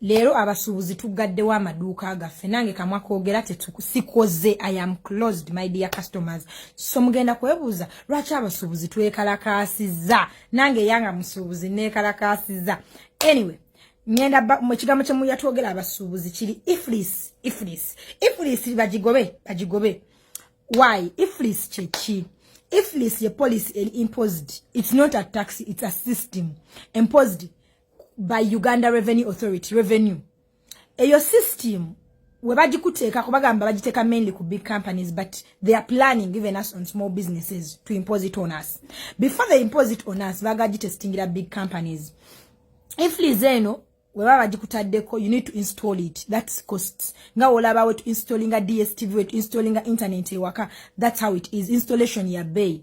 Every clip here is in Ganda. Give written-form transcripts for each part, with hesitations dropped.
Lero abasuubuzi tugaddewo amaduuka gaffe nange kamwa koogera tetusikoze. I am closed my dear customers. So mugenda kwebuuza lwaki abasuubuzi twekalakaasizza nange yanga musuubuzi neekalakaasizza. Anyway, ngenda mu kigambo kye muyatwogera abasuubuzi kiri iflis bagigobe. Why? Iflis chechi. Iflis ye policy imposed. It's not a tax, it's a system imposed by Uganda Revenue Authority, revenue. Eyo system, we bagikuteeka kubagamba bagiteeka mainly ku big companies, but they are planning even us on small businesses to impose it on us. Before they impose it on us, bagagitestingira big companies. If lizeno, we bagikutaddeko, you need to install it. That's costs. Nga olaba we to installing a DSTV, we to installing a internet ewaka. That's how it is. Installation ya bay.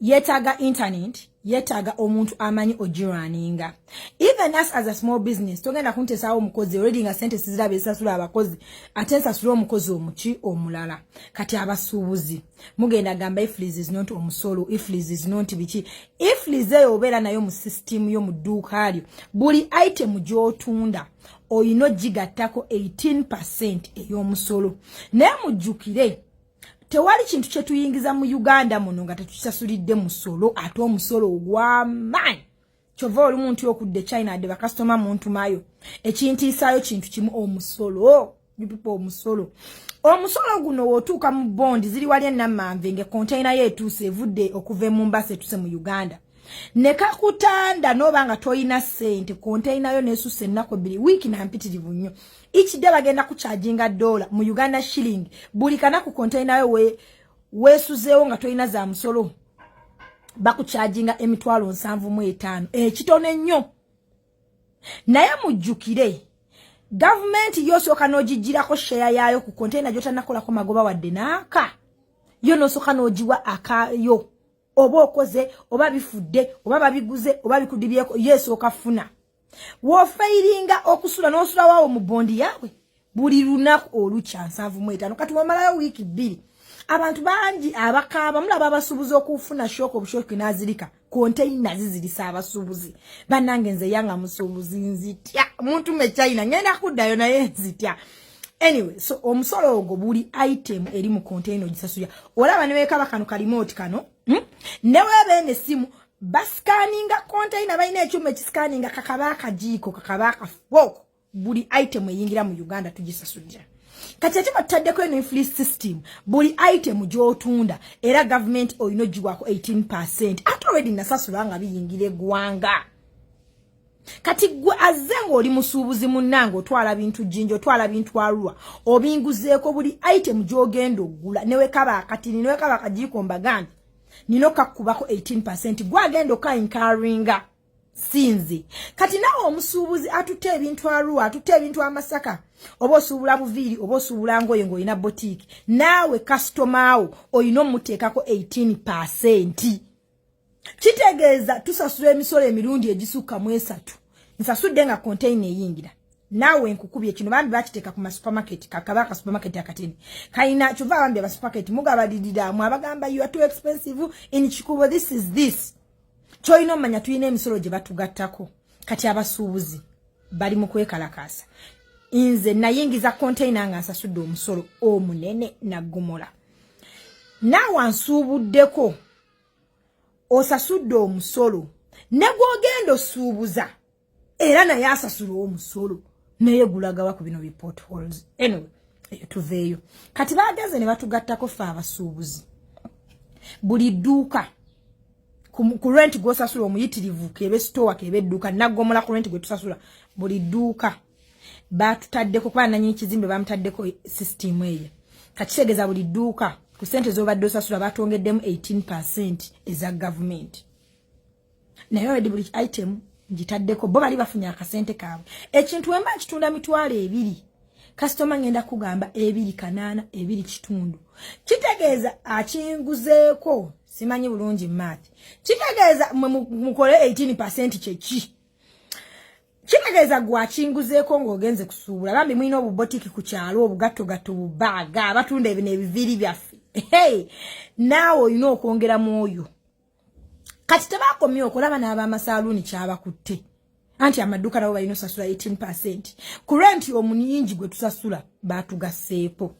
Yetaga internet, yetaga omuntu amanyi ogiraninga. Even us as a small business, togenda kuntesa omukozi already nga sente sizirabe esasula abakozi, atensa sula omukozi omuki omulala. Kati abasuubuzi mugenda gamba iflis is not omusolo, iflis is not biki. Iflis eyo obeera nayo mu system yo mu dduuka alyo. Buli item gy'otunda oyina gigattako 18% ey'omusolo. Naye mujjukire tewali kintu kye tuyingiza mu Uganda muno nga tetusasulidde musolo ate omusolo ogw'amaanyi. Kyova oli muntu y'okudde China adde bakasitoma muntu mayo. Ekintiisaayo kintu kimu omusolo. Omusolo. Omusolo guno w'otuuka mu bondi ziri wali ennamanve nge container yeetuuse evudde okuva mu Mombasa etuse mu Uganda. Ne kakutanda noba nga toyina sente container yo nesusse nnako 2 wiki na mpitirivu nnyo. Each day bagenda kucharginga $1 mu Uganda shilling. Buli kana ku container yo wesuzeewo nga toyina za musolo. Bakucharginga $75,000. Kitone nnyo. Naye mujjukire government yosooka n'ogigirako share yaayo ku container gy'otannakolako magoba wadde naaka. Yo n'osooka n'ogiwa akayo. Oba okoze, oba bifudde, oba babiguze, oba bikudibyeko, yesooka funa. Wofeiringa okusula n'osula waawo mu bondi yawe. Buli lunaku olukya 75,000. Kati wamalayo wiiki 2. Abantu bangi abakaaba mulaba abasuubuzi okufuna shock obushoki nazirika. Container zizirisa abasuubuzi. Bannange nze yanga musuubuzi nzitya. Muntu me China ngenda kuddayo naye nzitya. Anyway, so omusolo ogwo buli item eri mu container ogisasulya. Olaba ne wekaba kano kalimoti kano. Newe bene simu bascanninga container bayina ekyuma ekiscanninga kakabaka jiko kakabaka fork buli item eyingira mu Uganda tugisasulira. Kati ate bataddeko eno inflation system buli item gy'otunda era government oyino giwako 18%. Ate already nasasula nga biyingire gwanga. Kati gwe azengo oli musuubuzi munnange otwala bintu jinjo otwala bintu alwa obinguzeeko buli item gy'ogenda ogula newe kaba akatini newe kaba akajiko mbaganda nino kakubako 18% gwagenda okayinkaringa sinzi. Kati nawo omusuubuzi atute ebintu alwa atute ebintu amasaka oba osuubula buviiri oba osuubula ngoye ng'olina boutique naawe customer wo oyina omuteekako 18%. Kitegeeza tusasula emisolo emirundi egisukka mu 3. Nsasudde nga container eyingira. Nawe nkukubye kino bambi bakiteeka ku supermarket kakabaka supermarket akatini. Kaina chuva bambi ba supermarket mugabalidira mu abagamba you are too expensive in Chikubo this is this. Choino manya tuyine emisolo gye batugattako. Kati abasuubuzi bali mu kwekalakasa. Inze nayingiza container nga nsasudde omusolo omunene na gumola. Nawe ansuubuddeko osasudde omusolo ne gwogenda osuubuza era naye asasula omusolo naye gulagawa ku bino report holes. Anyway, tuveeyo. Kati baageze ne batugattako ffe abasuubuzi. Buli dduuka ku rent gw'osasula omuyitirivu kebe store kebe dduuka naggomola ku rent gwe tusasula buli dduuka batutaddeko kwa nanyi kizimbe bamutaddeko system eyo. Kati kitegeeza buli dduuka ku sente z'obadde osasula batongeddemu 18% eza government. Naye buli item ngitaddeko bo bali bafunye akasente kaabwe. Ekintu wemba kitunda mitwalo 2. Customer ngenda kugamba 2.8 2.5. Kitegeeza akinguzeeko simanyi bulungi math. Kitegeeza mukole 18% kyeki. Kitegeeza gwa kinguzeeko ng'ogenze kusuubula. Bambi mwina obubotiki ku kyalo obugatto bubaga abatunda ebino ebiviri byaffe. Hey, naawe olina okwongera mwoyo. Kati tebakomye okulaba n'abamasaluuni kyabakutte. anti amaduka nabo balina osasula 18%. Ku rent omunyingi gwe tusasula batugaseepo.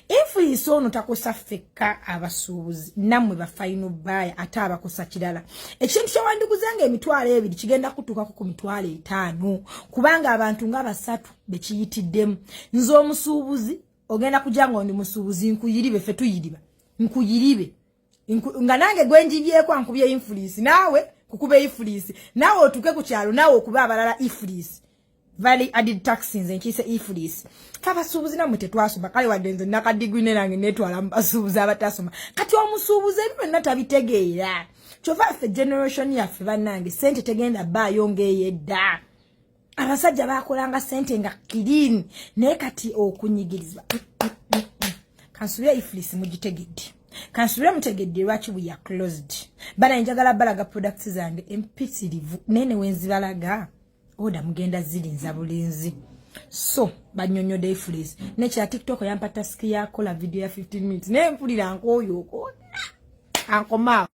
Influence ono takosa feka abasuubuzi namwe ba final buyer ate abakosa kirala. Ekintu kyawandikuzanga emitwalo ebiri kigenda kutuuka ku mitwalo 5 kubanga abantu nga basatu bekiyitiddemu. Nzo omusuubuzi ogenda kujanga ndi musuubuzi nkuyiribe fe tuyiriba. Nkuyiribe. Nga nange gwenjibyeko ankubye influence nawe kukube influence nawe otuke ku kyalo nawe okuba abalala influence. Value added taxes nkise influence. Kabasuubuzi namwe tetwasoma kale wadenze nakadigwine nange netwala mbasuubuzi abatasoma. Kati omusuubuzi ebyo natabitegeera. Kyova ffe generation yaffe bannange sente tegenda bayongeye dda. Abasajja bakolanga sente nga clean naye kati okunyigirizwa. Kansubira influence mugitegedde. Kansubira mutegedde lwaki we are closed. Bana njagala balaga products zange empitirivu nene wenzibalaga. Oda mugenda zilinza bulinzi. So, banyonyode influence. Necha TikTok yampa task ya kola video ya 15 minutes. Ne mpulira nkoyo ko. Ankoma.